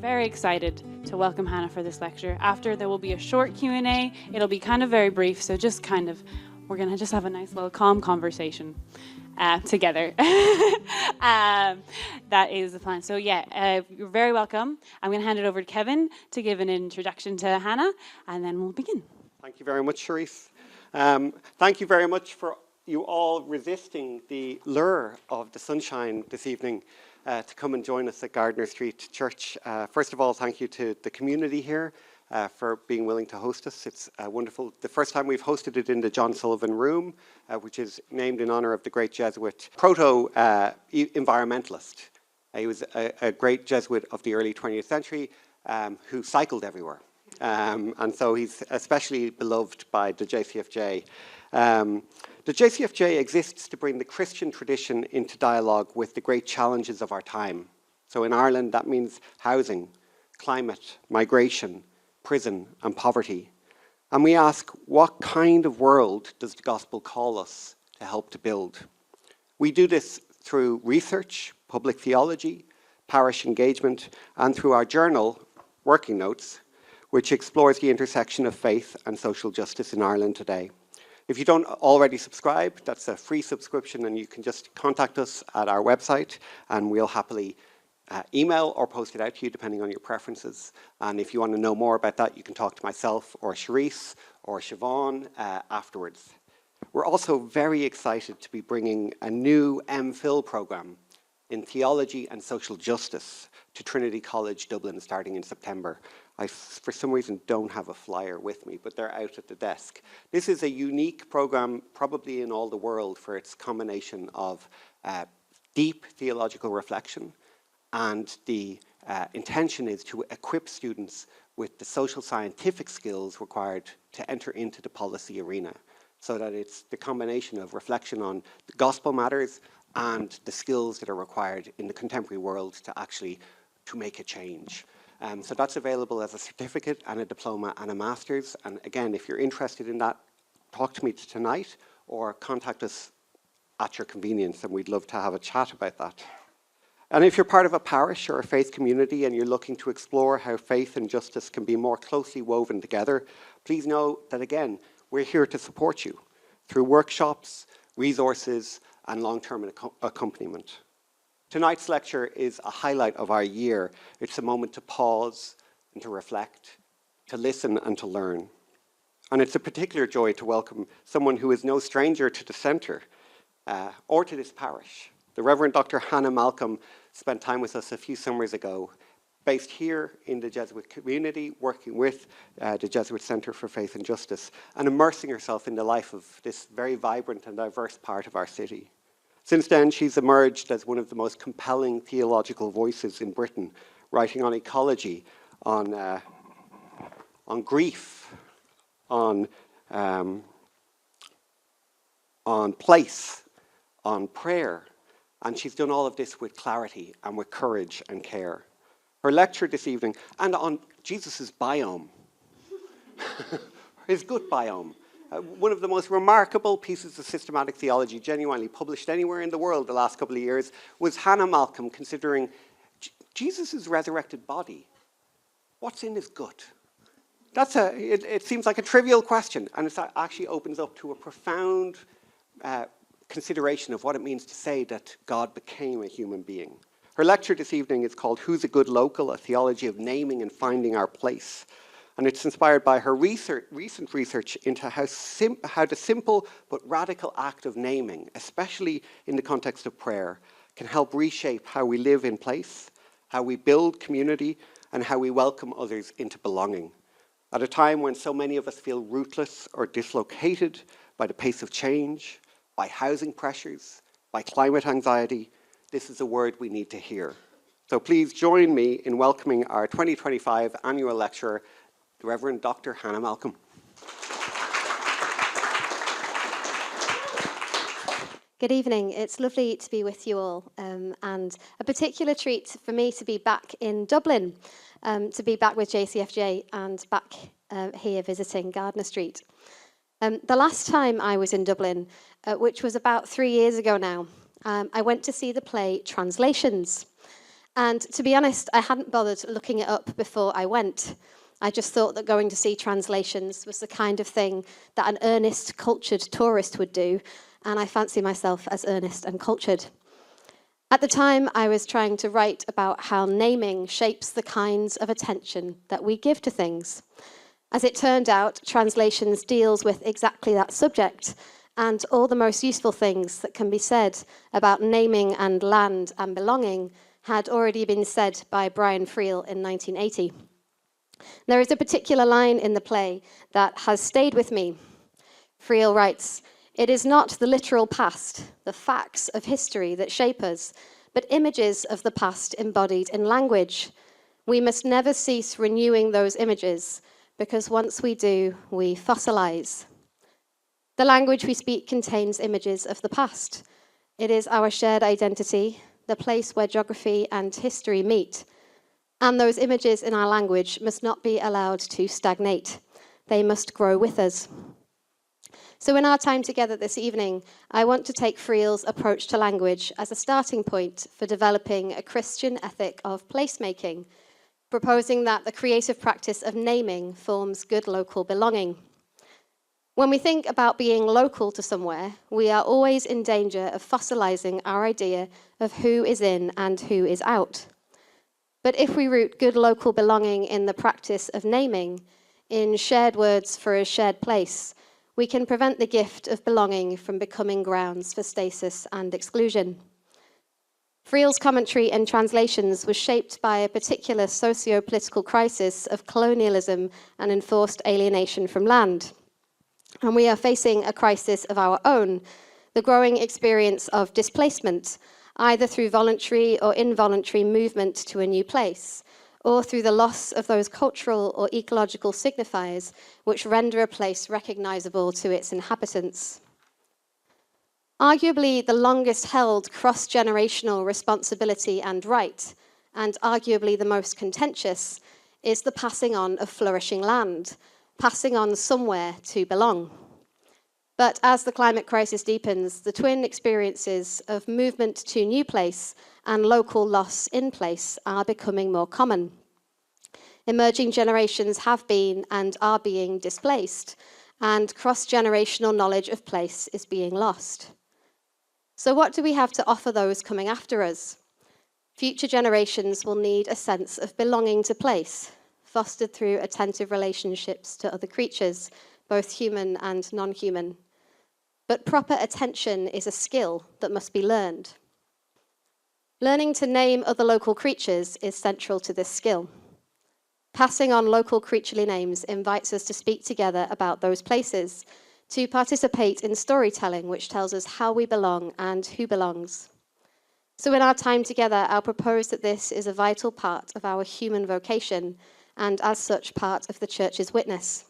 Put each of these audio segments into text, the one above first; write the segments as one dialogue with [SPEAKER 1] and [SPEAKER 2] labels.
[SPEAKER 1] very excited to welcome Hannah for this lecture. After, there will be a short Q&A. It'll be kind of very brief, so just kind of, we're going to just have a nice little calm conversation together. That is the plan. So yeah, you're very welcome. I'm going to hand it over to Kevin to give an introduction to Hannah, and then we'll begin.
[SPEAKER 2] Thank you very much, Sharice. Thank you very much for you all resisting the lure of the sunshine this evening to come and join us at Gardiner Street Church. First of all, thank you to the community here for being willing to host us. It's wonderful. The first time we've hosted it in the John Sullivon room, which is named in honour of the great Jesuit proto-environmentalist. He was a great Jesuit of the early 20th century who cycled everywhere. And so he's especially beloved by the JCFJ. The JCFJ exists to bring the Christian tradition into dialogue with the great challenges of our time. So in Ireland, that means housing, climate, migration, prison, and poverty. And we ask, what kind of world does the gospel call us to help to build? We do this through research, public theology, parish engagement, and through our journal, Working Notes, which explores the intersection of faith and social justice in Ireland today. If you don't already subscribe, that's a free subscription, and you can just contact us at our website, and we'll happily email or post it out to you, depending on your preferences. And if you want to know more about that, you can talk to myself or Sharice or Siobhan afterwards. We're also very excited to be bringing a new MPhil program in theology and social justice to Trinity College Dublin starting in September. I, for some reason, don't have a flyer with me, but they're out at the desk. This is a unique program, probably in all the world, for its combination of deep theological reflection, and the intention is to equip students with the social scientific skills required to enter into the policy arena, so that it's the combination of reflection on the gospel matters and the skills that are required in the contemporary world to make a change. So that's available as a certificate and a diploma and a master's. And again, if you're interested in that, talk to me tonight or contact us at your convenience, and we'd love to have a chat about that. And if you're part of a parish or a faith community and you're looking to explore how faith and justice can be more closely woven together, please know that, again, we're here to support you through workshops, resources, and long-term accompaniment. Tonight's lecture is a highlight of our year. It's a moment to pause and to reflect, to listen and to learn. And it's a particular joy to welcome someone who is no stranger to the centre or to this parish. The Reverend Dr. Hannah Malcom spent time with us a few summers ago, based here in the Jesuit community, working with the Jesuit Centre for Faith and Justice, and immersing herself in the life of this very vibrant and diverse part of our city. Since then, she's emerged as one of the most compelling theological voices in Britain, writing on ecology, on grief, on place, on prayer. And she's done all of this with clarity and with courage and care. Her lecture this evening, and on Jesus' biome, his gut biome, one of the most remarkable pieces of systematic theology genuinely published anywhere in the world the last couple of years, was Hannah Malcom considering Jesus' resurrected body. What's in his gut? It seems like a trivial question, and it actually opens up to a profound consideration of what it means to say that God became a human being. Her lecture this evening is called Who's a Good Local? A Theology of Naming and Finding Our Place. And it's inspired by her recent research into how the simple but radical act of naming, especially in the context of prayer, can help reshape how we live in place, how we build community, and how we welcome others into belonging. At a time when so many of us feel rootless or dislocated by the pace of change, by housing pressures, by climate anxiety, this is a word we need to hear. So please join me in welcoming our 2025 annual lecturer, the Reverend Dr. Hannah Malcom.
[SPEAKER 3] Good evening. It's lovely to be with you all, and a particular treat for me to be back in Dublin, to be back with JCFJ and back here visiting Gardiner Street. The last time I was in Dublin, which was about 3 years ago now, I went to see the play Translations. And to be honest, I hadn't bothered looking it up before I went. I just thought that going to see translations was the kind of thing that an earnest, cultured tourist would do, and I fancy myself as earnest and cultured. At the time, I was trying to write about how naming shapes the kinds of attention that we give to things. As it turned out, translations deals with exactly that subject, and all the most useful things that can be said about naming and land and belonging had already been said by Brian Friel in 1980. There is a particular line in the play that has stayed with me. Friel writes, "It is not the literal past, the facts of history that shape us, but images of the past embodied in language. We must never cease renewing those images, because once we do, we fossilize." The language we speak contains images of the past. It is our shared identity, the place where geography and history meet. And those images in our language must not be allowed to stagnate. They must grow with us. So in our time together this evening, I want to take Friel's approach to language as a starting point for developing a Christian ethic of placemaking, proposing that the creative practice of naming forms good local belonging. When we think about being local to somewhere, we are always in danger of fossilizing our idea of who is in and who is out. But if we root good local belonging in the practice of naming, in shared words for a shared place, we can prevent the gift of belonging from becoming grounds for stasis and exclusion. Friel's commentary and translations was shaped by a particular socio-political crisis of colonialism and enforced alienation from land. And we are facing a crisis of our own, the growing experience of displacement, either through voluntary or involuntary movement to a new place, or through the loss of those cultural or ecological signifiers which render a place recognizable to its inhabitants. Arguably the longest held cross-generational responsibility and right, and arguably the most contentious, is the passing on of flourishing land, passing on somewhere to belong. But as the climate crisis deepens, the twin experiences of movement to new place and local loss in place are becoming more common. Emerging generations have been and are being displaced, and cross-generational knowledge of place is being lost. So what do we have to offer those coming after us? Future generations will need a sense of belonging to place, fostered through attentive relationships to other creatures, both human and non-human. But proper attention is a skill that must be learned. Learning to name other local creatures is central to this skill. Passing on local creaturely names invites us to speak together about those places, to participate in storytelling which tells us how we belong and who belongs. So in our time together, I'll propose that this is a vital part of our human vocation, and as such, part of the Church's witness.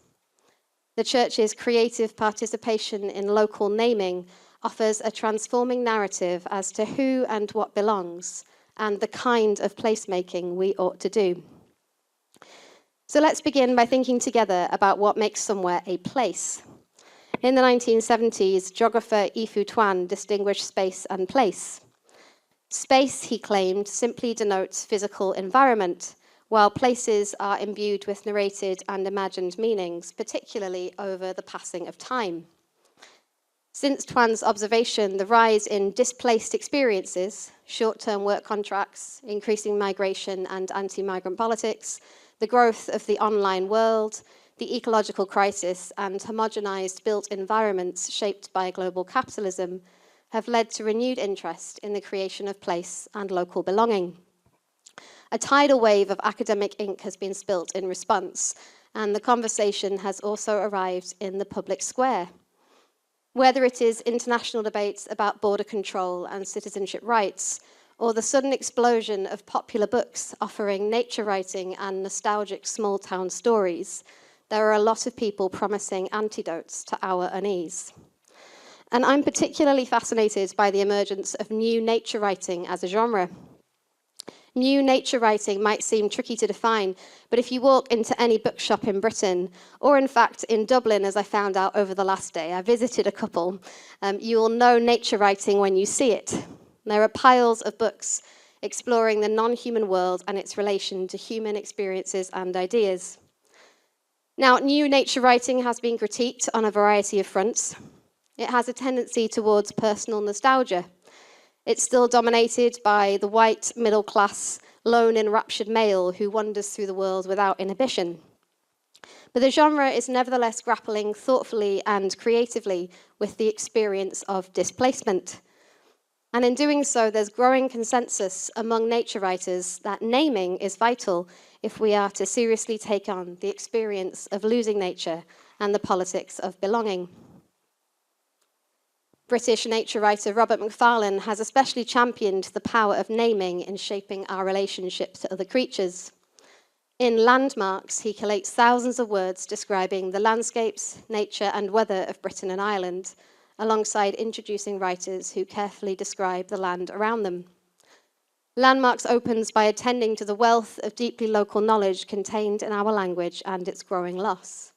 [SPEAKER 3] The Church's creative participation in local naming offers a transforming narrative as to who and what belongs, and the kind of placemaking we ought to do. So let's begin by thinking together about what makes somewhere a place. In the 1970s, geographer Yi-Fu Tuan distinguished space and place. Space, he claimed, simply denotes physical environment, while places are imbued with narrated and imagined meanings, particularly over the passing of time. Since Tuan's observation, the rise in displaced experiences, short-term work contracts, increasing migration and anti-migrant politics, the growth of the online world, the ecological crisis, and homogenized built environments shaped by global capitalism have led to renewed interest in the creation of place and local belonging. A tidal wave of academic ink has been spilt in response, and the conversation has also arrived in the public square. Whether it is international debates about border control and citizenship rights, or the sudden explosion of popular books offering nature writing and nostalgic small-town stories, there are a lot of people promising antidotes to our unease. And I'm particularly fascinated by the emergence of new nature writing as a genre. New nature writing might seem tricky to define, but if you walk into any bookshop in Britain, or in fact in Dublin, as I found out over the last day, I visited a couple, you will know nature writing when you see it. There are piles of books exploring the non-human world and its relation to human experiences and ideas. Now, new nature writing has been critiqued on a variety of fronts. It has a tendency towards personal nostalgia. It's still dominated by the white, middle-class, lone, enraptured male who wanders through the world without inhibition. But the genre is nevertheless grappling thoughtfully and creatively with the experience of displacement. And in doing so, there's growing consensus among nature writers that naming is vital if we are to seriously take on the experience of losing nature and the politics of belonging. British nature writer Robert Macfarlane has especially championed the power of naming in shaping our relationship to other creatures. In Landmarks, he collates thousands of words describing the landscapes, nature, and weather of Britain and Ireland, alongside introducing writers who carefully describe the land around them. Landmarks opens by attending to the wealth of deeply local knowledge contained in our language and its growing loss.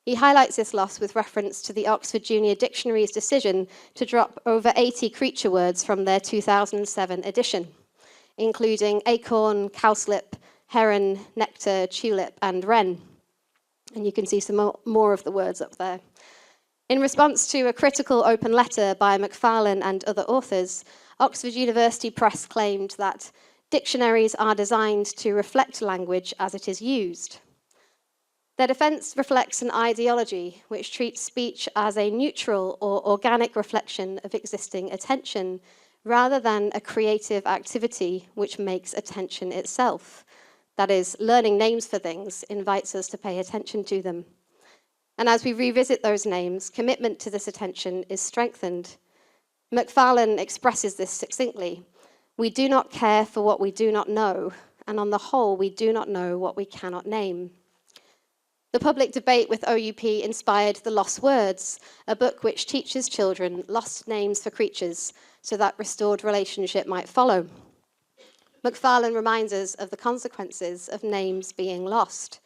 [SPEAKER 3] He highlights this loss with reference to the Oxford Junior Dictionary's decision to drop over 80 creature words from their 2007 edition, including acorn, cowslip, heron, nectar, tulip, and wren. And you can see some more of the words up there. In response to a critical open letter by Macfarlane and other authors, Oxford University Press claimed that dictionaries are designed to reflect language as it is used. Their defence reflects an ideology which treats speech as a neutral or organic reflection of existing attention, rather than a creative activity which makes attention itself. That is, learning names for things invites us to pay attention to them. And as we revisit those names, commitment to this attention is strengthened. Macfarlane expresses this succinctly. We do not care for what we do not know, and on the whole, we do not know what we cannot name. The public debate with OUP inspired The Lost Words, a book which teaches children lost names for creatures so that restored relationship might follow. Macfarlane reminds us of the consequences of names being lost.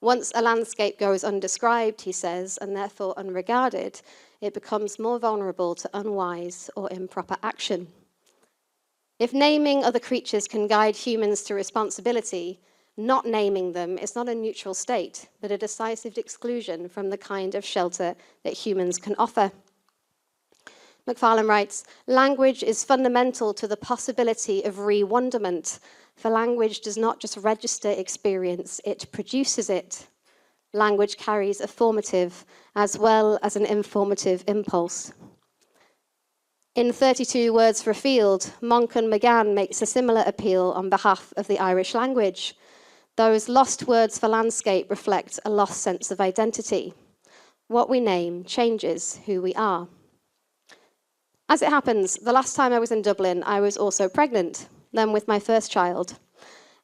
[SPEAKER 3] Once a landscape goes undescribed, he says, and therefore unregarded, it becomes more vulnerable to unwise or improper action. If naming other creatures can guide humans to responsibility, not naming them is not a neutral state, but a decisive exclusion from the kind of shelter that humans can offer. Macfarlane writes, language is fundamental to the possibility of re-wonderment, for language does not just register experience, it produces it. Language carries a formative as well as an informative impulse. In 32 Words for a Field, Malcom McGann makes a similar appeal on behalf of the Irish language. Those lost words for landscape reflect a lost sense of identity. What we name changes who we are. As it happens, the last time I was in Dublin, I was also pregnant, then with my first child.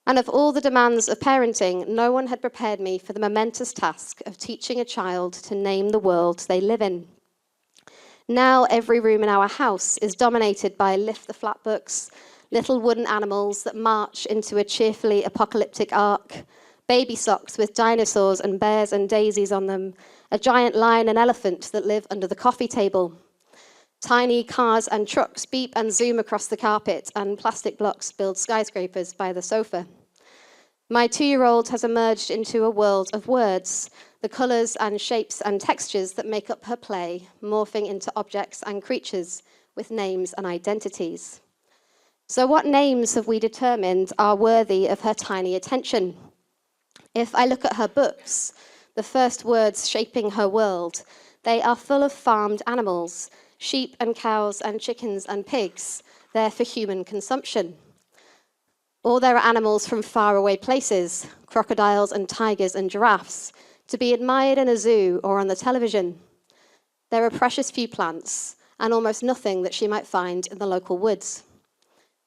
[SPEAKER 3] And of all the demands of parenting, no one had prepared me for the momentous task of teaching a child to name the world they live in. Now every room in our house is dominated by lift the flat books, little wooden animals that march into a cheerfully apocalyptic arc, baby socks with dinosaurs and bears and daisies on them, a giant lion and elephant that live under the coffee table. Tiny cars and trucks beep and zoom across the carpet, and plastic blocks build skyscrapers by the sofa. My 2-year-old has emerged into a world of words, the colours and shapes and textures that make up her play, morphing into objects and creatures with names and identities. So what names have we determined are worthy of her tiny attention? If I look at her books, the first words shaping her world, they are full of farmed animals, sheep and cows and chickens and pigs, there for human consumption. Or there are animals from faraway places, crocodiles and tigers and giraffes, to be admired in a zoo or on the television. There are precious few plants and almost nothing that she might find in the local woods.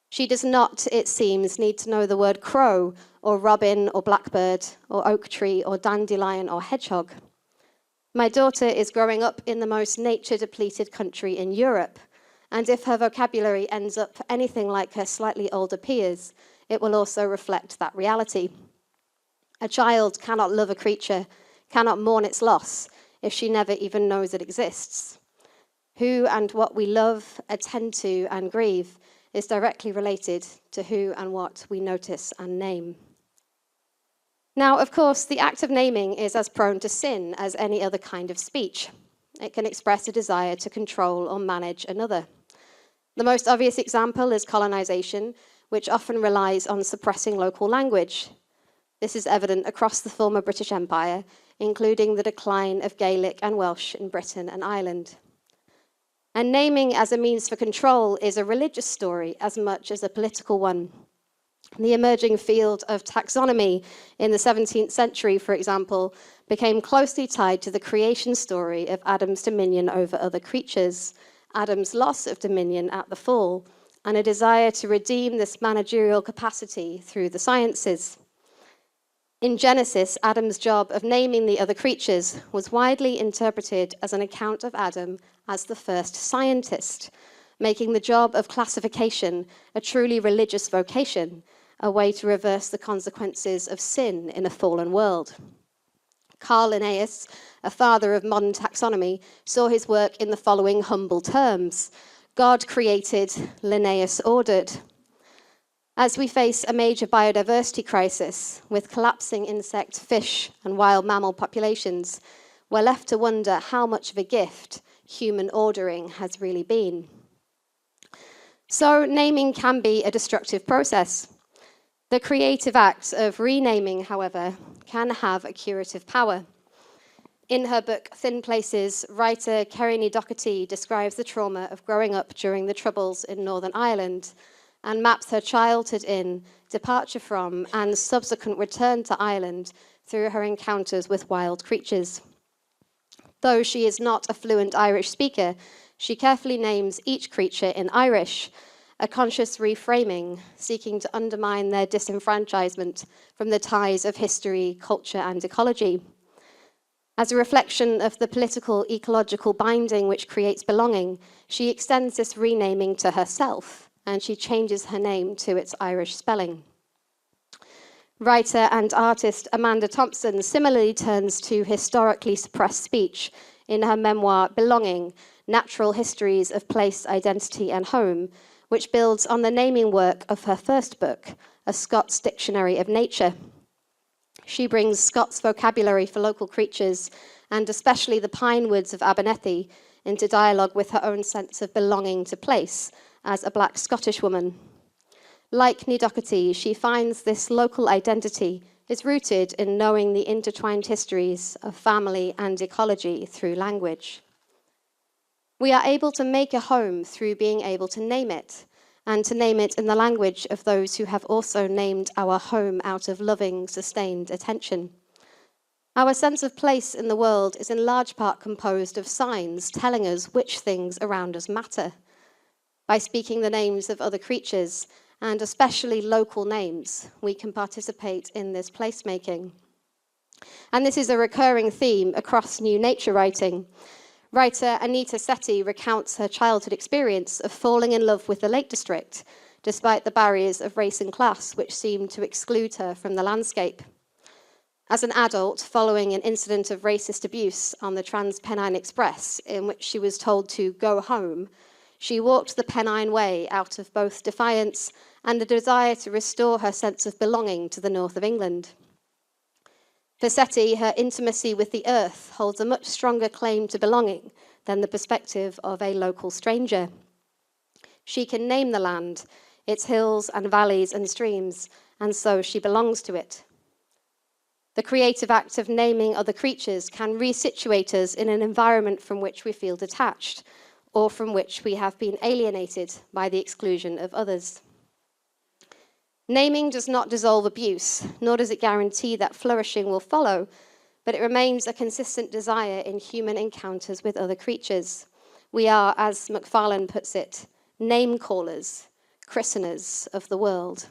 [SPEAKER 3] She does not, it seems, need to know the word crow or robin or blackbird or oak tree or dandelion or hedgehog. My daughter is growing up in the most nature-depleted country in Europe, and if her vocabulary ends up anything like her slightly older peers, it will also reflect that reality. A child cannot love a creature, cannot mourn its loss, if she never even knows it exists. Who and what we love, attend to, and grieve is directly related to who and what we notice and name. Now, of course, the act of naming is as prone to sin as any other kind of speech. It can express a desire to control or manage another. The most obvious example is colonization, which often relies on suppressing local language. This is evident across the former British Empire, including the decline of Gaelic and Welsh in Britain and Ireland. And naming as a means for control is a religious story as much as a political one. The emerging field of taxonomy in the 17th century, for example, became closely tied to the creation story of Adam's dominion over other creatures, Adam's loss of dominion at the fall, and a desire to redeem this managerial capacity through the sciences. In Genesis, Adam's job of naming the other creatures was widely interpreted as an account of Adam as the first scientist, making the job of classification a truly religious vocation, a way to reverse the consequences of sin in a fallen world. Carl Linnaeus, a father of modern taxonomy, saw his work in the following humble terms: God created, Linnaeus ordered. As we face a major biodiversity crisis with collapsing insect, fish, and wild mammal populations, we're left to wonder how much of a gift human ordering has really been. So, naming can be a destructive process. The creative act of renaming, however, can have a curative power. In her book, Thin Places, writer Kerry Doherty describes the trauma of growing up during the Troubles in Northern Ireland and maps her childhood in, departure from, and subsequent return to Ireland through her encounters with wild creatures. Though she is not a fluent Irish speaker, she carefully names each creature in Irish, a conscious reframing, seeking to undermine their disenfranchisement from the ties of history, culture, and ecology. As a reflection of the political, ecological binding which creates belonging, she extends this renaming to herself, and she changes her name to its Irish spelling. Writer and artist Amanda Thompson similarly turns to historically suppressed speech in her memoir Belonging, Natural Histories of Place, Identity and Home, which builds on the naming work of her first book, A Scots Dictionary of Nature. She brings Scots vocabulary for local creatures, and especially the pine woods of Abernethy, into dialogue with her own sense of belonging to place as a Black Scottish woman. Like Doherty, she finds this local identity is rooted in knowing the intertwined histories of family and ecology through language. We are able to make a home through being able to name it, and to name it in the language of those who have also named our home out of loving, sustained attention. Our sense of place in the world is in large part composed of signs telling us which things around us matter. By speaking the names of other creatures, and especially local names, we can participate in this placemaking. And this is a recurring theme across new nature writing. Writer Anita Sethi recounts her childhood experience of falling in love with the Lake District, despite the barriers of race and class which seemed to exclude her from the landscape. As an adult, following an incident of racist abuse on the Trans-Pennine Express, in which she was told to go home, she walked the Pennine Way out of both defiance and a desire to restore her sense of belonging to the north of England. For Sethi, her intimacy with the earth holds a much stronger claim to belonging than the perspective of a local stranger. She can name the land, its hills and valleys and streams, and so she belongs to it. The creative act of naming other creatures can resituate us in an environment from which we feel detached, or from which we have been alienated by the exclusion of others. Naming does not dissolve abuse, nor does it guarantee that flourishing will follow, but it remains a consistent desire in human encounters with other creatures. We are, as Macfarlane puts it, name-callers, christeners of the world.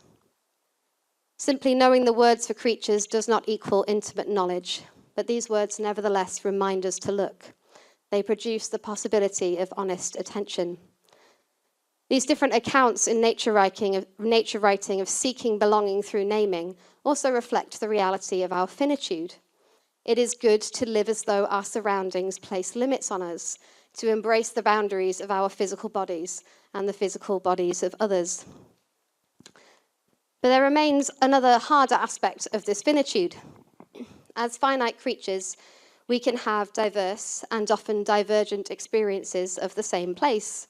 [SPEAKER 3] Simply knowing the words for creatures does not equal intimate knowledge, but these words nevertheless remind us to look. They produce the possibility of honest attention. These different accounts in nature writing of seeking belonging through naming also reflect the reality of our finitude. It is good to live as though our surroundings place limits on us, to embrace the boundaries of our physical bodies and the physical bodies of others. But there remains another harder aspect of this finitude. As finite creatures, we can have diverse and often divergent experiences of the same place.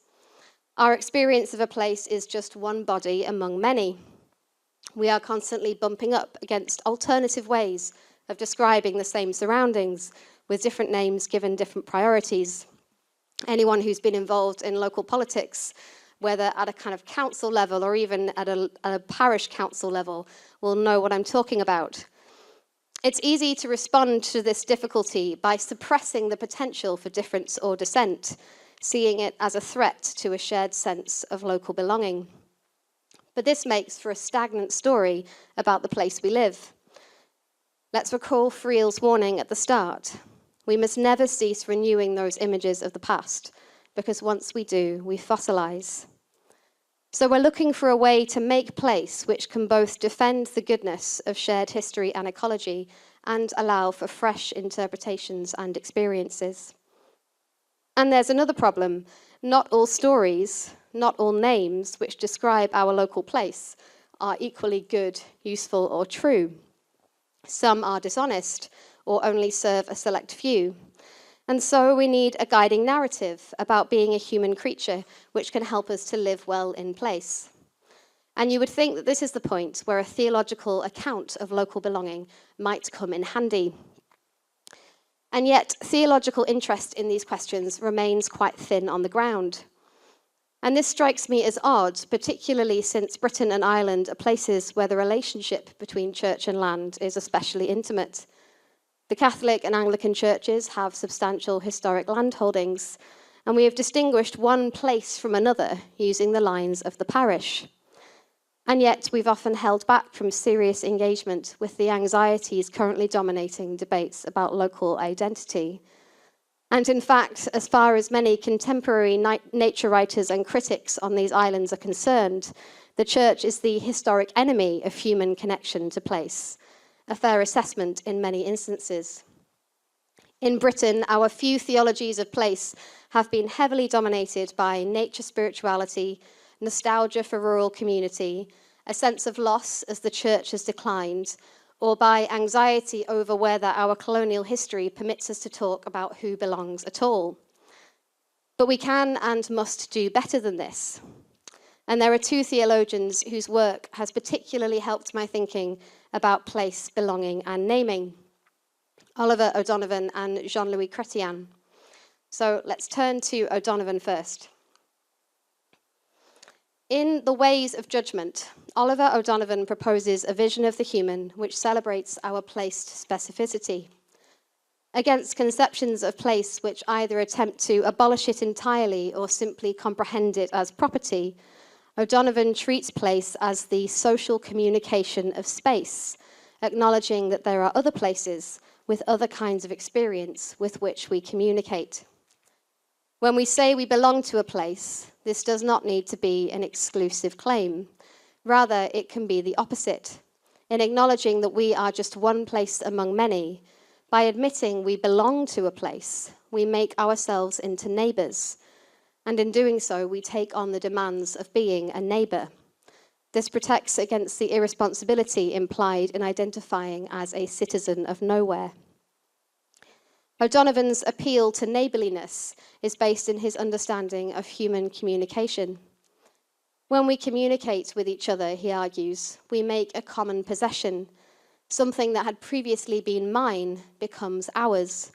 [SPEAKER 3] Our experience of a place is just one body among many. We are constantly bumping up against alternative ways of describing the same surroundings, with different names given different priorities. Anyone who's been involved in local politics, whether at a kind of council level or even at a parish council level, will know what I'm talking about. It's easy to respond to this difficulty by suppressing the potential for difference or dissent, seeing it as a threat to a shared sense of local belonging. But this makes for a stagnant story about the place we live. Let's recall Friel's warning at the start. We must never cease renewing those images of the past, because once we do, we fossilize. So we're looking for a way to make place which can both defend the goodness of shared history and ecology and allow for fresh interpretations and experiences. And there's another problem. Not all stories, not all names which describe our local place are equally good, useful, or true. Some are dishonest or only serve a select few. And so we need a guiding narrative about being a human creature which can help us to live well in place. And you would think that this is the point where a theological account of local belonging might come in handy. And yet, theological interest in these questions remains quite thin on the ground. And this strikes me as odd, particularly since Britain and Ireland are places where the relationship between church and land is especially intimate. The Catholic and Anglican churches have substantial historic landholdings, and we have distinguished one place from another using the lines of the parish. And yet we've often held back from serious engagement with the anxieties currently dominating debates about local identity. And in fact, as far as many contemporary nature writers and critics on these islands are concerned, the church is the historic enemy of human connection to place. A fair assessment in many instances. In Britain, our few theologies of place have been heavily dominated by nature spirituality, nostalgia for rural community, a sense of loss as the church has declined, or by anxiety over whether our colonial history permits us to talk about who belongs at all. But we can and must do better than this. And there are two theologians whose work has particularly helped my thinking about place, belonging, and naming. Oliver O'Donovan and Jean-Louis Chrétien. So let's turn to O'Donovan first. In The Ways of Judgment, Oliver O'Donovan proposes a vision of the human which celebrates our placed specificity. Against conceptions of place which either attempt to abolish it entirely or simply comprehend it as property, O'Donovan treats place as the social communication of space, acknowledging that there are other places with other kinds of experience with which we communicate. When we say we belong to a place, this does not need to be an exclusive claim. Rather, it can be the opposite. In acknowledging that we are just one place among many, by admitting we belong to a place, we make ourselves into neighbours. And in doing so, we take on the demands of being a neighbour. This protects against the irresponsibility implied in identifying as a citizen of nowhere. O'Donovan's appeal to neighbourliness is based in his understanding of human communication. When we communicate with each other, he argues, we make a common possession. Something that had previously been mine becomes ours.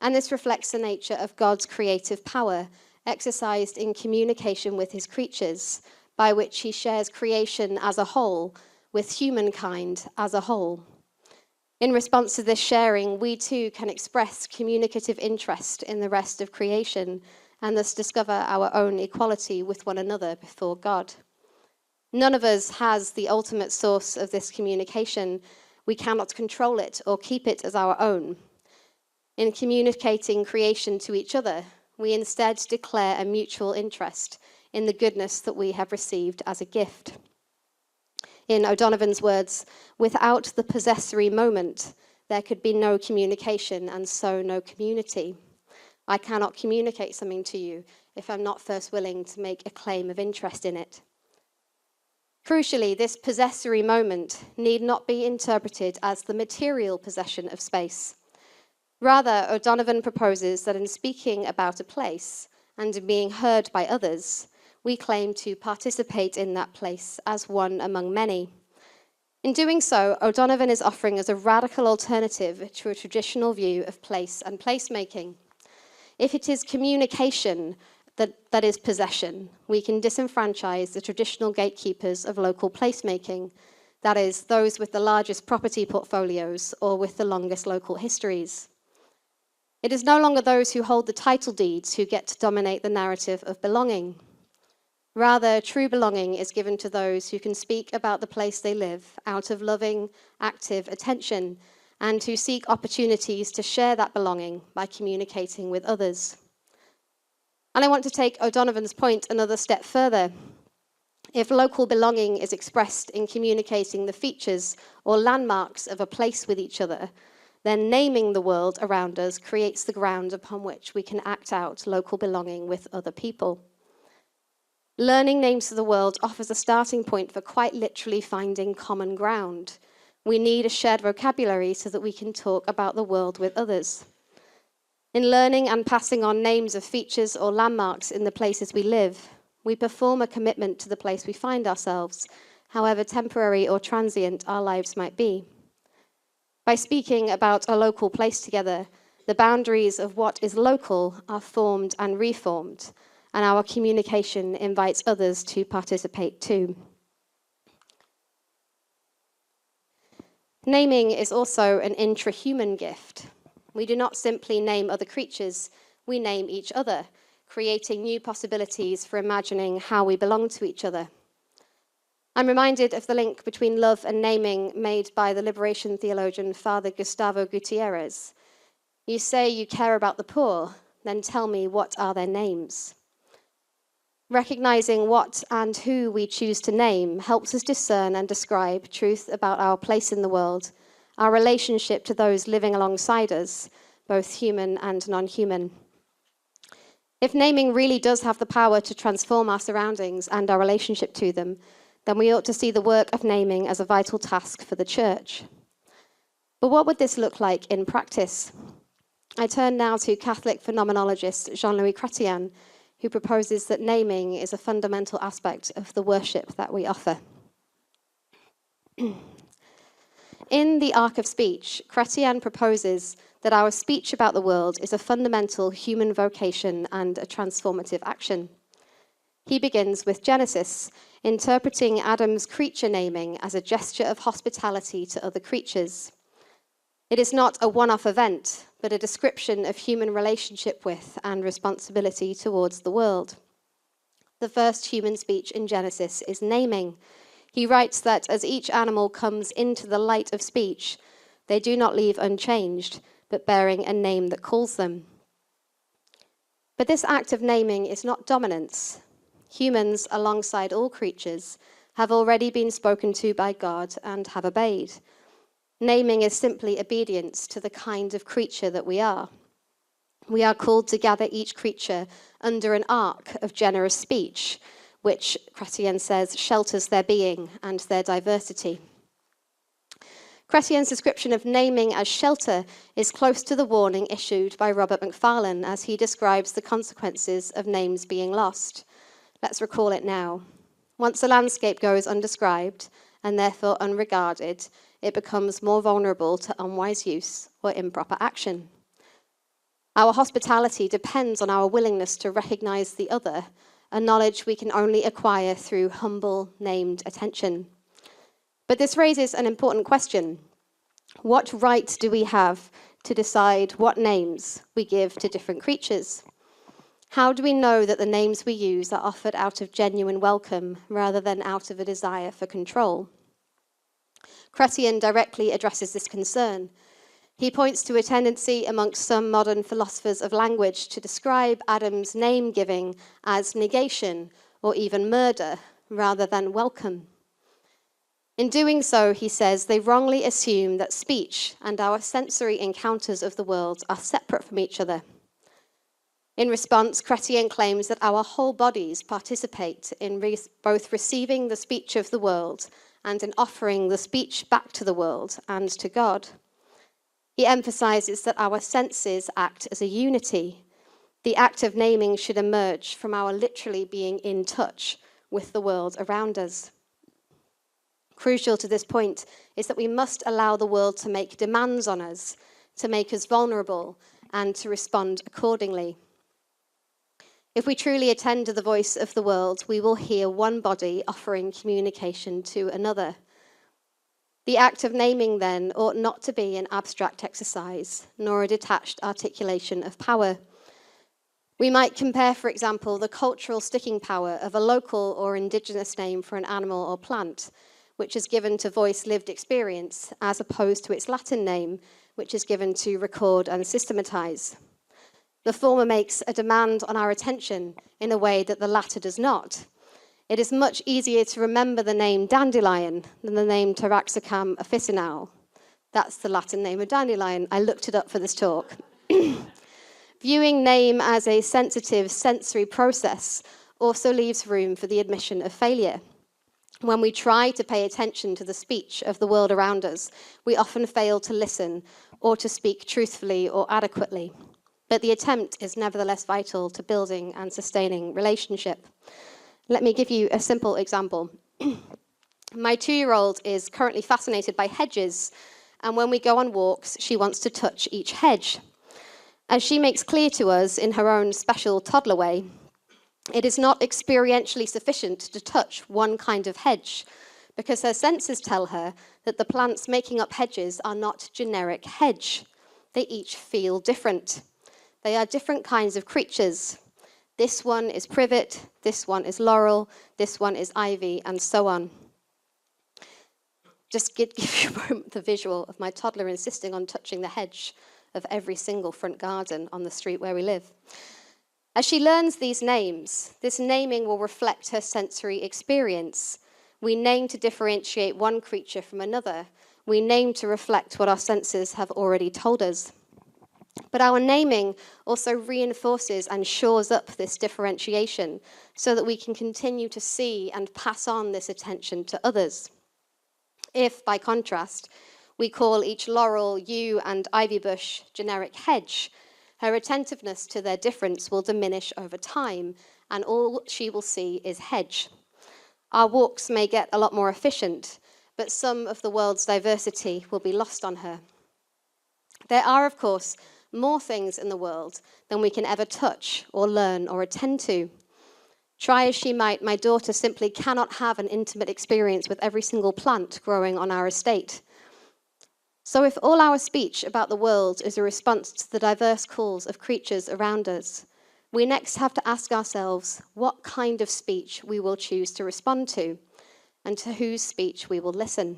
[SPEAKER 3] And this reflects the nature of God's creative power, exercised in communication with his creatures, by which he shares creation as a whole with humankind as a whole. In response to this sharing, we too can express communicative interest in the rest of creation and thus discover our own equality with one another before God. None of us has the ultimate source of this communication. We cannot control it or keep it as our own. In communicating creation to each other, we instead declare a mutual interest in the goodness that we have received as a gift. In O'Donovan's words, without the possessory moment, there could be no communication and so no community. I cannot communicate something to you if I'm not first willing to make a claim of interest in it. Crucially, this possessory moment need not be interpreted as the material possession of space. Rather, O'Donovan proposes that in speaking about a place and in being heard by others, we claim to participate in that place as one among many. In doing so, O'Donovan is offering us a radical alternative to a traditional view of place and placemaking. If it is communication that is possession, we can disenfranchise the traditional gatekeepers of local placemaking, that is, those with the largest property portfolios or with the longest local histories. It is no longer those who hold the title deeds who get to dominate the narrative of belonging. Rather, true belonging is given to those who can speak about the place they live out of loving, active attention, and who seek opportunities to share that belonging by communicating with others. And I want to take O'Donovan's point another step further. If local belonging is expressed in communicating the features or landmarks of a place with each other, then naming the world around us creates the ground upon which we can act out local belonging with other people. Learning names of the world offers a starting point for quite literally finding common ground. We need a shared vocabulary so that we can talk about the world with others. In learning and passing on names of features or landmarks in the places we live, we perform a commitment to the place we find ourselves, however temporary or transient our lives might be. By speaking about a local place together, the boundaries of what is local are formed and reformed, and our communication invites others to participate too. Naming is also an intrahuman gift. We do not simply name other creatures, we name each other, creating new possibilities for imagining how we belong to each other. I'm reminded of the link between love and naming made by the liberation theologian Father Gustavo Gutierrez. You say you care about the poor, then tell me what are their names. Recognizing what and who we choose to name helps us discern and describe truth about our place in the world, our relationship to those living alongside us, both human and non-human. If naming really does have the power to transform our surroundings and our relationship to them, then we ought to see the work of naming as a vital task for the church. But what would this look like in practice? I turn now to Catholic phenomenologist Jean-Louis Chrétien, who proposes that naming is a fundamental aspect of the worship that we offer. In The Arc of Speech, Chrétien proposes that our speech about the world is a fundamental human vocation and a transformative action. He begins with Genesis, interpreting Adam's creature naming as a gesture of hospitality to other creatures. It is not a one-off event, but a description of human relationship with and responsibility towards the world. The first human speech in Genesis is naming. He writes that as each animal comes into the light of speech, they do not leave unchanged, but bearing a name that calls them. But this act of naming is not dominance. Humans, alongside all creatures, have already been spoken to by God and have obeyed. Naming is simply obedience to the kind of creature that we are. We are called to gather each creature under an arc of generous speech, which, Chrétien says, shelters their being and their diversity. Chrétien's description of naming as shelter is close to the warning issued by Robert Macfarlane as he describes the consequences of names being lost. Let's recall it now. Once a landscape goes undescribed, and therefore unregarded, it becomes more vulnerable to unwise use or improper action. Our hospitality depends on our willingness to recognize the other, a knowledge we can only acquire through humble, named attention. But this raises an important question. What right do we have to decide what names we give to different creatures? How do we know that the names we use are offered out of genuine welcome rather than out of a desire for control? Chrétien directly addresses this concern. He points to a tendency amongst some modern philosophers of language to describe Adam's name-giving as negation or even murder rather than welcome. In doing so, he says, they wrongly assume that speech and our sensory encounters of the world are separate from each other. In response, Chrétien claims that our whole bodies participate in both receiving the speech of the world and in offering the speech back to the world and to God. He emphasizes that our senses act as a unity. The act of naming should emerge from our literally being in touch with the world around us. Crucial to this point is that we must allow the world to make demands on us, to make us vulnerable, and to respond accordingly. If we truly attend to the voice of the world, we will hear one body offering communication to another. The act of naming, then, ought not to be an abstract exercise, nor a detached articulation of power. We might compare, for example, the cultural sticking power of a local or indigenous name for an animal or plant, which is given to voice lived experience, as opposed to its Latin name, which is given to record and systematize. The former makes a demand on our attention in a way that the latter does not. It is much easier to remember the name dandelion than the name Taraxacum officinale. That's the Latin name of dandelion. I looked it up for this talk. Viewing name as a sensitive sensory process also leaves room for the admission of failure. When we try to pay attention to the speech of the world around us, we often fail to listen or to speak truthfully or adequately. But the attempt is nevertheless vital to building and sustaining relationship. Let me give you a simple example. My 2-year-old is currently fascinated by hedges, and when we go on walks, she wants to touch each hedge. As she makes clear to us in her own special toddler way, it is not experientially sufficient to touch one kind of hedge, because her senses tell her that the plants making up hedges are not generic hedge. They each feel different. They are different kinds of creatures. This one is privet, this one is laurel, this one is ivy, and so on. Just give you a moment the visual of my toddler insisting on touching the hedge of every single front garden on the street where we live. As she learns these names, this naming will reflect her sensory experience. We name to differentiate one creature from another. We name to reflect what our senses have already told us. But our naming also reinforces and shores up this differentiation so that we can continue to see and pass on this attention to others. If, by contrast, we call each laurel, yew, and ivy bush generic hedge, her attentiveness to their difference will diminish over time, and all she will see is hedge. Our walks may get a lot more efficient, but some of the world's diversity will be lost on her. There are, of course, more things in the world than we can ever touch or learn or attend to. Try as she might, my daughter simply cannot have an intimate experience with every single plant growing on our estate. So if all our speech about the world is a response to the diverse calls of creatures around us, we next have to ask ourselves what kind of speech we will choose to respond to, and to whose speech we will listen.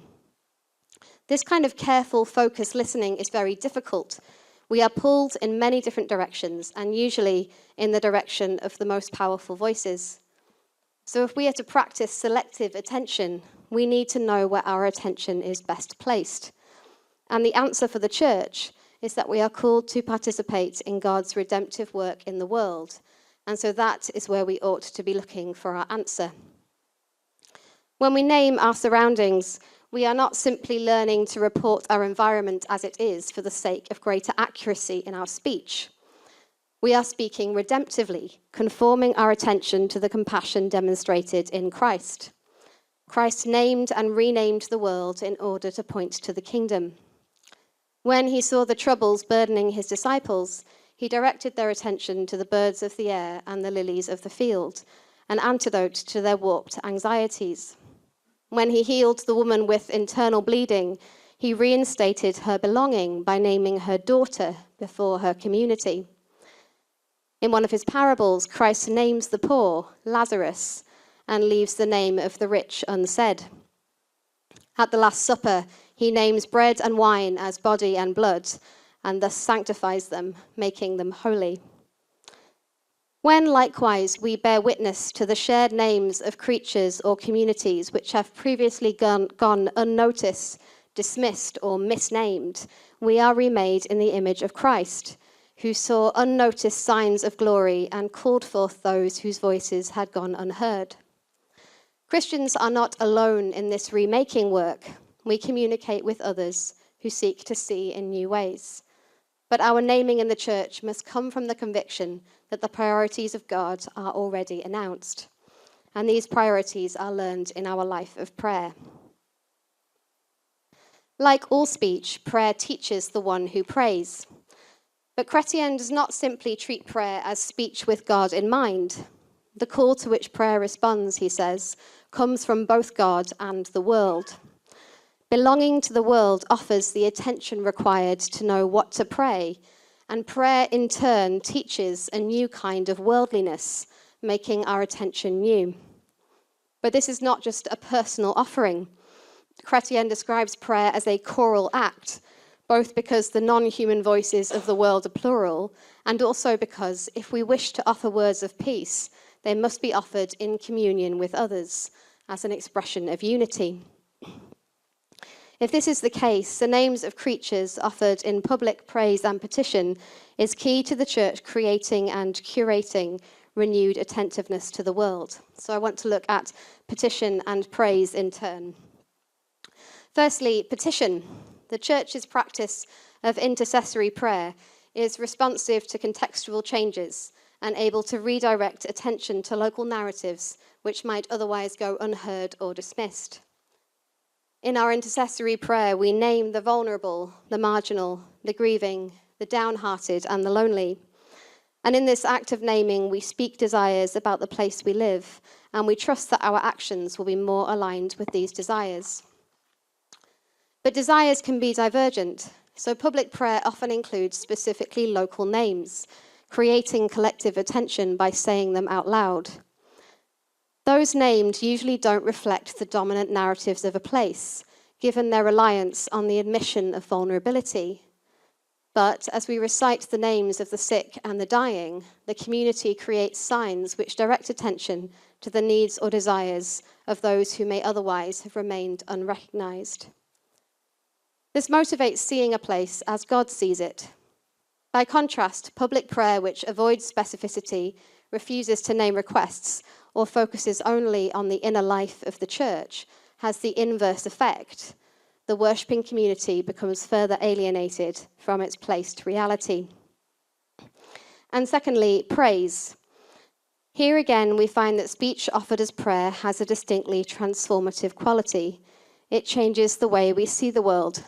[SPEAKER 3] This kind of careful, focused listening is very difficult. We are pulled in many different directions, and usually in the direction of the most powerful voices. So if we are to practice selective attention, we need to know where our attention is best placed. And the answer for the church is that we are called to participate in God's redemptive work in the world. And so that is where we ought to be looking for our answer. When we name our surroundings, we are not simply learning to report our environment as it is for the sake of greater accuracy in our speech. We are speaking redemptively, conforming our attention to the compassion demonstrated in Christ. Christ named and renamed the world in order to point to the kingdom. When he saw the troubles burdening his disciples, he directed their attention to the birds of the air and the lilies of the field, an antidote to their warped anxieties. When he healed the woman with internal bleeding, he reinstated her belonging by naming her daughter before her community. In one of his parables, Christ names the poor, Lazarus, and leaves the name of the rich unsaid. At the Last Supper, he names bread and wine as body and blood, and thus sanctifies them, making them holy. When, likewise, we bear witness to the shared names of creatures or communities which have previously gone unnoticed, dismissed, or misnamed, we are remade in the image of Christ, who saw unnoticed signs of glory and called forth those whose voices had gone unheard. Christians are not alone in this remaking work. We communicate with others who seek to see in new ways. But our naming in the church must come from the conviction that the priorities of God are already announced. And these priorities are learned in our life of prayer. Like all speech, prayer teaches the one who prays. But Chrétien does not simply treat prayer as speech with God in mind. The call to which prayer responds, he says, comes from both God and the world. Belonging to the world offers the attention required to know what to pray, and prayer in turn teaches a new kind of worldliness, making our attention new. But this is not just a personal offering. Chrétien describes prayer as a choral act, both because the non-human voices of the world are plural, and also because if we wish to offer words of peace, they must be offered in communion with others, as an expression of unity. If this is the case, the names of creatures offered in public praise and petition is key to the church creating and curating renewed attentiveness to the world. So I want to look at petition and praise in turn. Firstly, petition. The church's practice of intercessory prayer is responsive to contextual changes and able to redirect attention to local narratives which might otherwise go unheard or dismissed. In our intercessory prayer, we name the vulnerable, the marginal, the grieving, the downhearted, and the lonely. And in this act of naming, we speak desires about the place we live, and we trust that our actions will be more aligned with these desires. But desires can be divergent, so public prayer often includes specifically local names, creating collective attention by saying them out loud. Those named usually don't reflect the dominant narratives of a place, given their reliance on the admission of vulnerability. But as we recite the names of the sick and the dying, the community creates signs which direct attention to the needs or desires of those who may otherwise have remained unrecognized. This motivates seeing a place as God sees it. By contrast, public prayer, which avoids specificity, refuses to name requests, or focuses only on the inner life of the church, has the inverse effect. The worshipping community becomes further alienated from its placed reality. And secondly, praise. Here again, we find that speech offered as prayer has a distinctly transformative quality. It changes the way we see the world.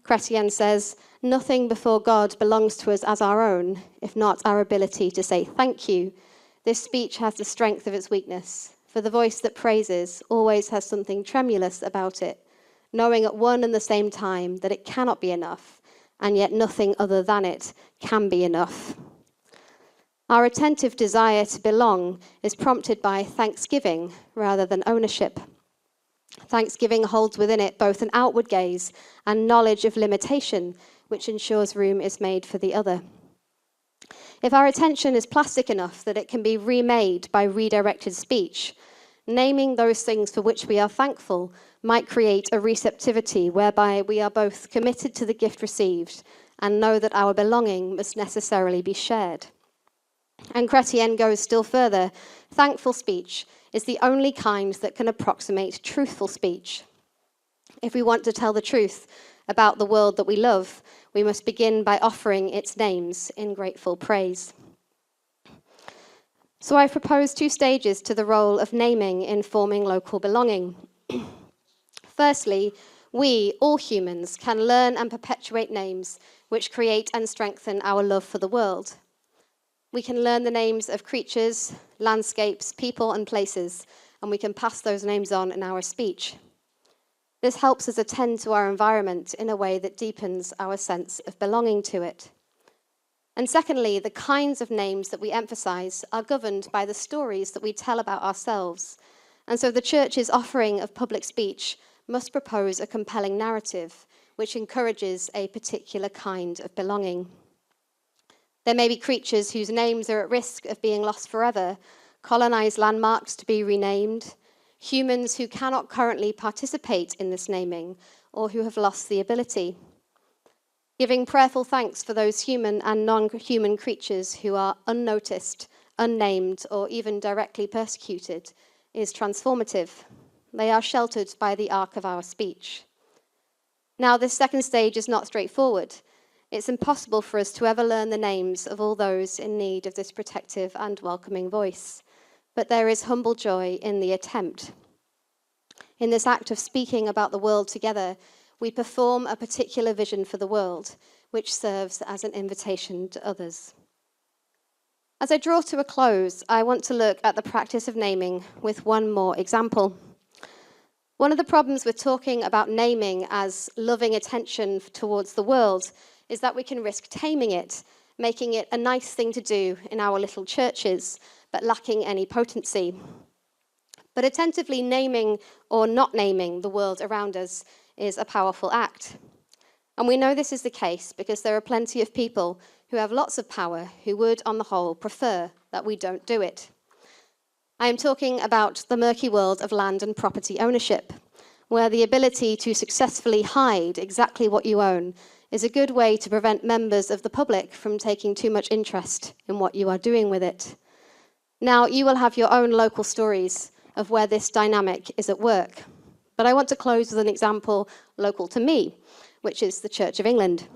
[SPEAKER 3] Chrétien says, nothing before God belongs to us as our own, if not our ability to say thank you. This speech has the strength of its weakness, for the voice that praises always has something tremulous about it, knowing at one and the same time that it cannot be enough, and yet nothing other than it can be enough. Our attentive desire to belong is prompted by thanksgiving rather than ownership. Thanksgiving holds within it both an outward gaze and knowledge of limitation, which ensures room is made for the other. If our attention is plastic enough that it can be remade by redirected speech, naming those things for which we are thankful might create a receptivity whereby we are both committed to the gift received and know that our belonging must necessarily be shared. And Chrétien goes still further. Thankful speech is the only kind that can approximate truthful speech. If we want to tell the truth about the world that we love, we must begin by offering its names in grateful praise. So I've proposed 2 stages to the role of naming in forming local belonging. Firstly, we, all humans, can learn and perpetuate names which create and strengthen our love for the world. We can learn the names of creatures, landscapes, people, and places, and we can pass those names on in our speech. This helps us attend to our environment in a way that deepens our sense of belonging to it. And secondly, the kinds of names that we emphasize are governed by the stories that we tell about ourselves. And so the church's offering of public speech must propose a compelling narrative which encourages a particular kind of belonging. There may be creatures whose names are at risk of being lost forever, colonized landmarks to be renamed, humans who cannot currently participate in this naming or who have lost the ability. Giving prayerful thanks for those human and non-human creatures who are unnoticed, unnamed, or even directly persecuted is transformative. They are sheltered by the ark of our speech. Now, this second stage is not straightforward. It's impossible for us to ever learn the names of all those in need of this protective and welcoming voice. But there is humble joy in the attempt. In this act of speaking about the world together, we perform a particular vision for the world, which serves as an invitation to others. As I draw to a close, I want to look at the practice of naming with one more example. One of the problems with talking about naming as loving attention towards the world is that we can risk taming it, making it a nice thing to do in our little churches, but lacking any potency. But attentively naming or not naming the world around us is a powerful act. And we know this is the case because there are plenty of people who have lots of power who would, on the whole, prefer that we don't do it. I am talking about the murky world of land and property ownership, where the ability to successfully hide exactly what you own is a good way to prevent members of the public from taking too much interest in what you are doing with it. Now, you will have your own local stories of where this dynamic is at work. But I want to close with an example local to me, which is the Church of England.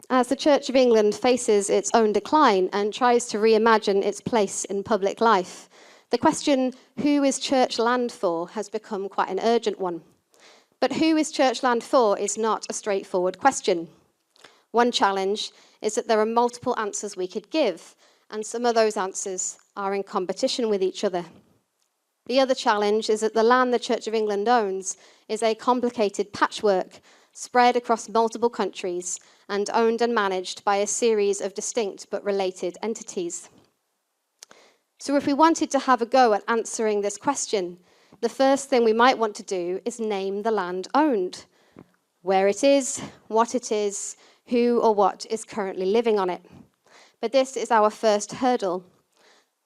[SPEAKER 3] As the Church of England faces its own decline and tries to reimagine its place in public life, the question, who is church land for, has become quite an urgent one. But who is church land for is not a straightforward question. One challenge is that there are multiple answers we could give, and some of those answers are in competition with each other. The other challenge is that the land the Church of England owns is a complicated patchwork spread across multiple countries and owned and managed by a series of distinct but related entities. So if we wanted to have a go at answering this question, the first thing we might want to do is name the land owned, where it is, who or what is currently living on it. But this is our first hurdle.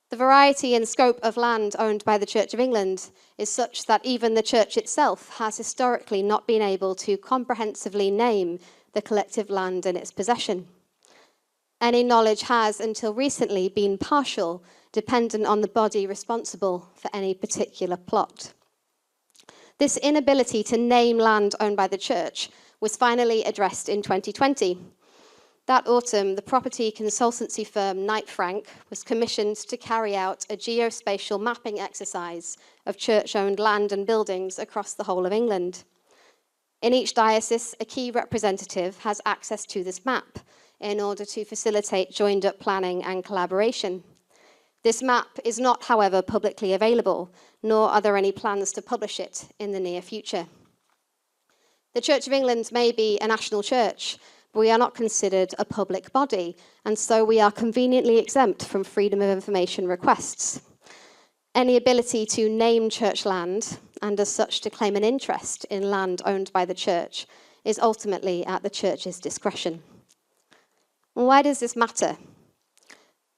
[SPEAKER 3] The variety and scope of land owned by the Church of England is such that even the Church itself has historically not been able to comprehensively name the collective land in its possession. Any knowledge has, until recently, been partial, dependent on the body responsible for any particular plot. This inability to name land owned by the Church was finally addressed in 2020. That autumn, the property consultancy firm Knight Frank was commissioned to carry out a geospatial mapping exercise of church-owned land and buildings across the whole of England. In each diocese, a key representative has access to this map in order to facilitate joined-up planning and collaboration. This map is not, however, publicly available, nor are there any plans to publish it in the near future. The Church of England may be a national church, but we are not considered a public body, and so we are conveniently exempt from freedom of information requests. Any ability to name church land, and as such to claim an interest in land owned by the church, is ultimately at the church's discretion. Why does this matter?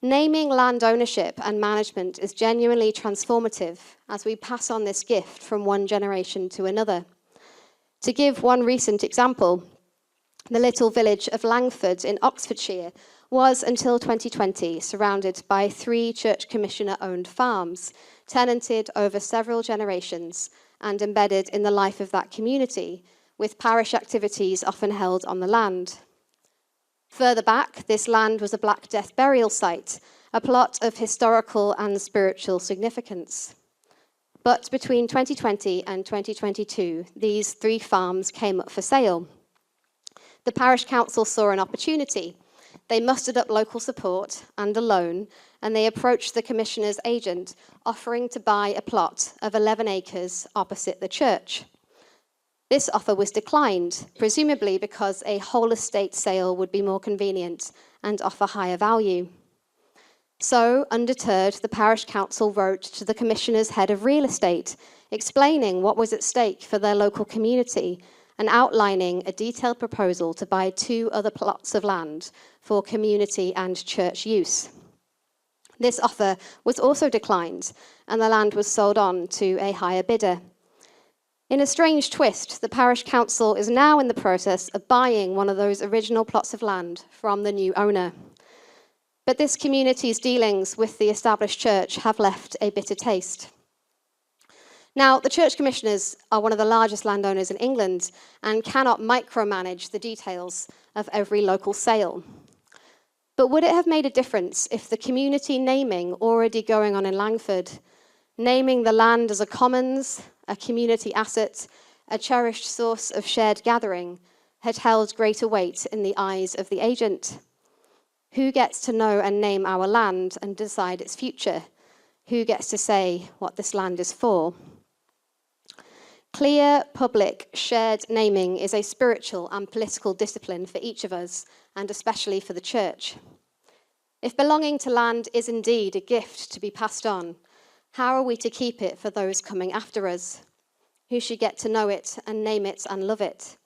[SPEAKER 3] Naming land ownership and management is genuinely transformative as we pass on this gift from one generation to another. To give one recent example, the little village of Langford in Oxfordshire was, until 2020, surrounded by 3 church commissioner-owned farms, tenanted over several generations and embedded in the life of that community, with parish activities often held on the land. Further back, this land was a Black Death burial site, a plot of historical and spiritual significance. But between 2020 and 2022, these 3 farms came up for sale. The parish council saw an opportunity. They mustered up local support and a loan, and they approached the commissioner's agent, offering to buy a plot of 11 acres opposite the church. This offer was declined, presumably because a whole estate sale would be more convenient and offer higher value. So, undeterred, the parish council wrote to the commissioner's head of real estate, explaining what was at stake for their local community and outlining a detailed proposal to buy 2 other plots of land for community and church use. This offer was also declined, and the land was sold on to a higher bidder. In a strange twist, the parish council is now in the process of buying one of those original plots of land from the new owner. But this community's dealings with the established church have left a bitter taste. Now, the church commissioners are one of the largest landowners in England and cannot micromanage the details of every local sale. But would it have made a difference if the community naming already going on in Langford, naming the land as a commons, a community asset, a cherished source of shared gathering, had held greater weight in the eyes of the agent? Who gets to know and name our land and decide its future? Who gets to say what this land is for? Clear, public, shared naming is a spiritual and political discipline for each of us, and especially for the church. If belonging to land is indeed a gift to be passed on, how are we to keep it for those coming after us? Who should get to know it and name it and love it?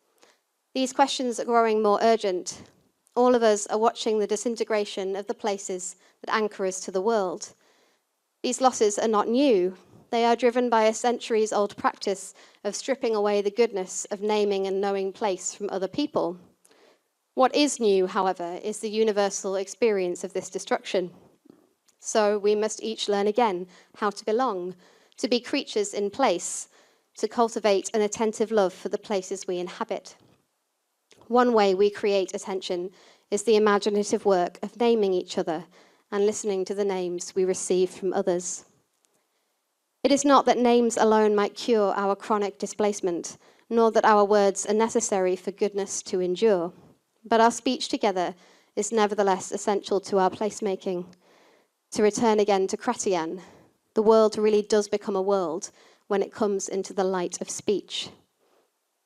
[SPEAKER 3] These questions are growing more urgent. All of us are watching the disintegration of the places that anchor us to the world. These losses are not new. They are driven by a centuries-old practice of stripping away the goodness of naming and knowing place from other people. What is new, however, is the universal experience of this destruction. So we must each learn again how to belong, to be creatures in place, to cultivate an attentive love for the places we inhabit. One way we create attention is the imaginative work of naming each other and listening to the names we receive from others. It is not that names alone might cure our chronic displacement, nor that our words are necessary for goodness to endure, but our speech together is nevertheless essential to our placemaking. To return again to Chrétien, the world really does become a world when it comes into the light of speech.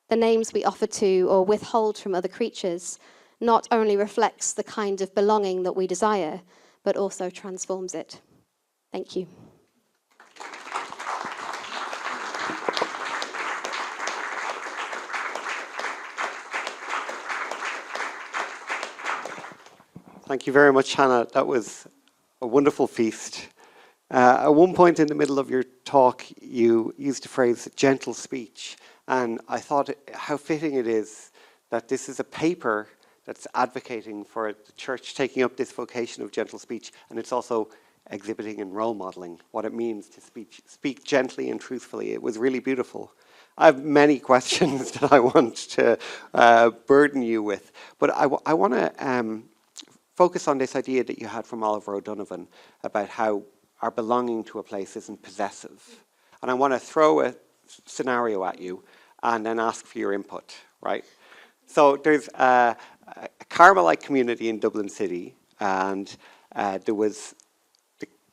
[SPEAKER 3] The names we offer to or withhold from other creatures not only reflects the kind of belonging that we desire, but also transforms it. Thank you.
[SPEAKER 2] Thank you very much, Hannah. That was a wonderful feast. At one point in the middle of your talk, you used the phrase gentle speech. And I thought how fitting it is that this is a paper that's advocating for the church taking up this vocation of gentle speech. And it's also exhibiting and role modeling what it means to speak gently and truthfully. It was really beautiful. I have many questions that I want to burden you with. But I want to focus on this idea that you had from Oliver O'Donovan about how our belonging to a place isn't possessive. And I want to throw a scenario at you and then ask for your input, right? So there's a Carmelite community in Dublin City, and there was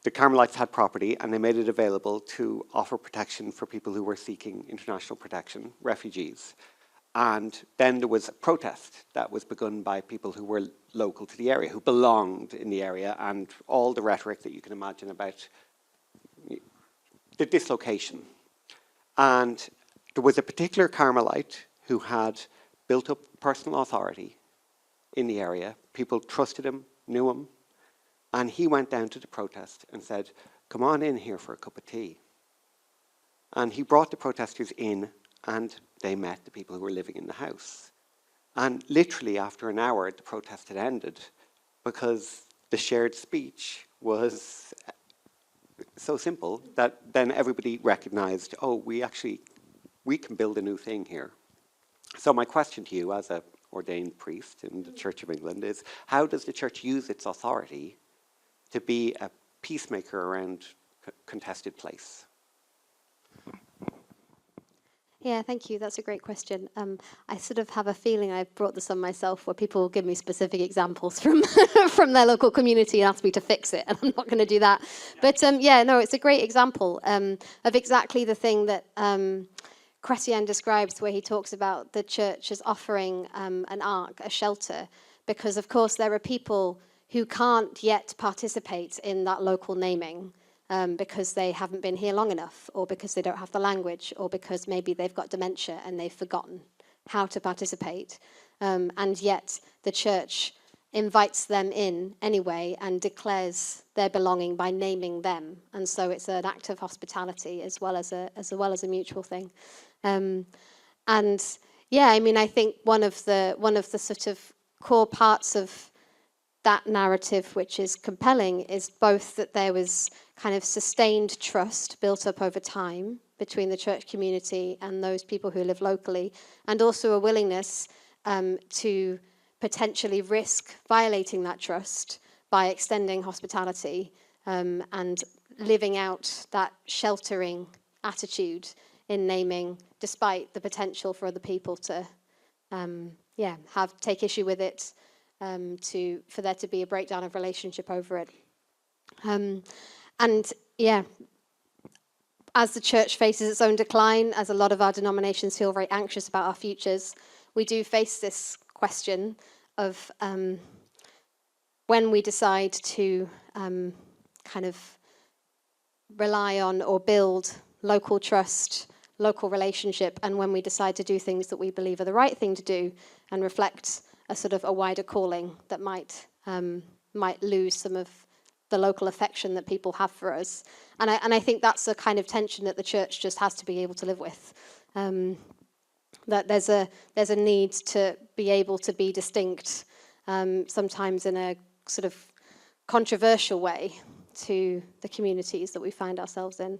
[SPEAKER 2] the Carmelites had property, and they made it available to offer protection for people who were seeking international protection, refugees. And then there was a protest that was begun by people who were local to the area, who belonged in the area, and all the rhetoric that you can imagine about the dislocation. And there was a particular Carmelite who had built up personal authority in the area. People trusted him, knew him, and he went down to the protest and said, "Come on in here for a cup of tea." And he brought the protesters in, and they met the people who were living in the house. And literally after an hour, the protest had ended because the shared speech was so simple that then everybody recognized, oh, we can build a new thing here. So my question to you as an ordained priest in the Church of England is, how does the church use its authority to be a peacemaker around contested place?
[SPEAKER 3] Yeah, thank you. That's a great question. I sort of have a feeling I've brought this on myself where people will give me specific examples from from their local community and ask me to fix it, and I'm not going to do that. But yeah, no, it's a great example of exactly the thing that Chrétien describes, where he talks about the church as offering an ark, a shelter, because of course there are people who can't yet participate in that local naming. Because they haven't been here long enough, or because they don't have the language, or because maybe they've got dementia and they've forgotten how to participate. And yet the church invites them in anyway and declares their belonging by naming them. And so it's an act of hospitality as well as a mutual thing. And yeah, I mean, I think one of the sort of core parts of that narrative, which is compelling, is both that there was kind of sustained trust built up over time between the church community and those people who live locally, and also a willingness to potentially risk violating that trust by extending hospitality and living out that sheltering attitude in naming, despite the potential for other people to take issue with it, for there to be a breakdown of relationship over it. As the church faces its own decline, as a lot of our denominations feel very anxious about our futures, we do face this question of when we decide to kind of rely on or build local trust, local relationship, and when we decide to do things that we believe are the right thing to do and reflect a sort of a wider calling that might lose some of the local affection that people have for us. And I think that's a kind of tension that the church just has to be able to live with. That there's a need to be able to be distinct, sometimes in a sort of controversial way, to the communities that we find ourselves in.